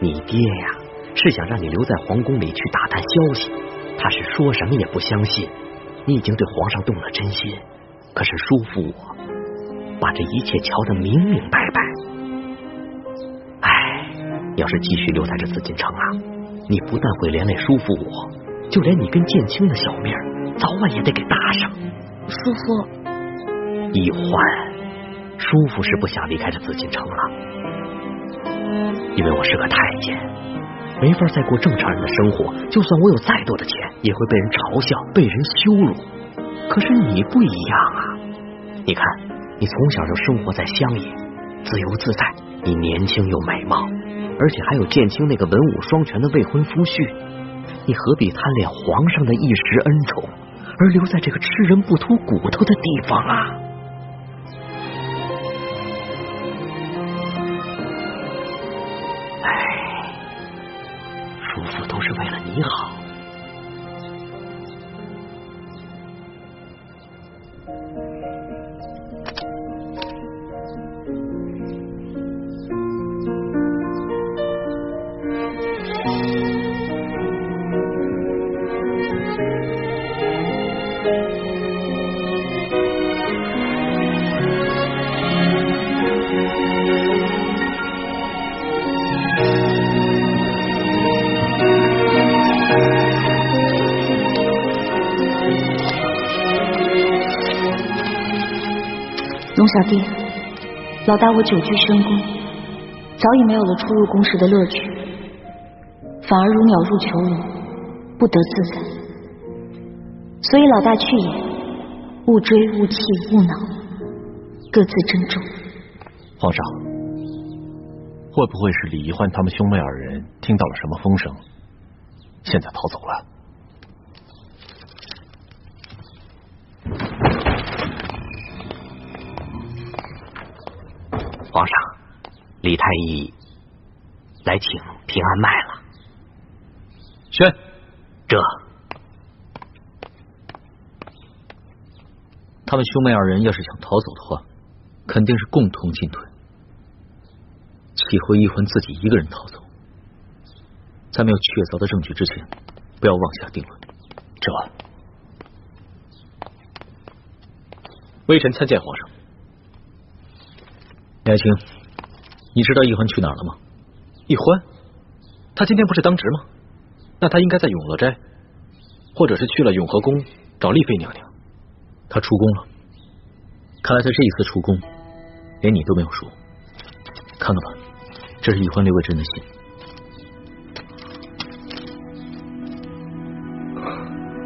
你爹呀，是想让你留在皇宫里去打探消息，他是说什么也不相信。你已经对皇上动了真心，可是叔父我把这一切瞧得明明白白。哎，要是继续留在这紫禁城啊，你不但会连累叔父我，就连你跟建清的小命早晚也得给搭上。叔父，一欢，叔父是不想离开这紫禁城了，因为我是个太监，没法再过正常人的生活，就算我有再多的钱，也会被人嘲笑，被人羞辱。可是你不一样啊，你看，你从小就生活在乡野，自由自在，你年轻又美貌，而且还有建清那个文武双全的未婚夫婿，你何必贪恋皇上的一时恩宠，而留在这个吃人不吐骨头的地方啊？哎，叔父都是为了你好。龙小弟，老大我久居深宫，早已没有了出入宫时的乐趣，反而如鸟入囚笼，不得自在。所以老大去也，勿追勿气勿恼，各自珍重。皇上，会不会是李易欢他们兄妹二人听到了什么风声，现在逃走了？皇上，李太医来请平安脉了。宣，这他们兄妹二人要是想逃走的话，肯定是共同进退。岂会易欢自己一个人逃走？在没有确凿的证据之前，不要妄下定论。这，微臣参见皇上。李爱卿，你知道易欢去哪儿了吗？易欢，他今天不是当值吗？那他应该在永乐斋，或者是去了永和宫找丽妃娘娘。他出宫了，看来他这一次出宫，连你都没有说。看看吧，这是易欢留给朕的信。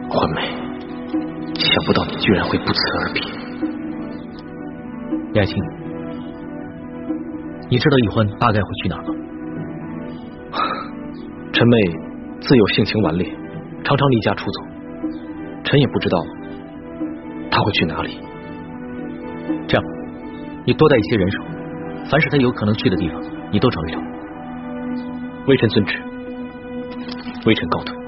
欢梅，想不到你居然会不辞而别。李爱卿，你知道易欢大概会去哪儿吗？臣妹自幼性情顽劣，常常离家出走，臣也不知道他会去哪里。这样，你多带一些人手，凡是他有可能去的地方，你都找一找。微臣遵旨，微臣告退。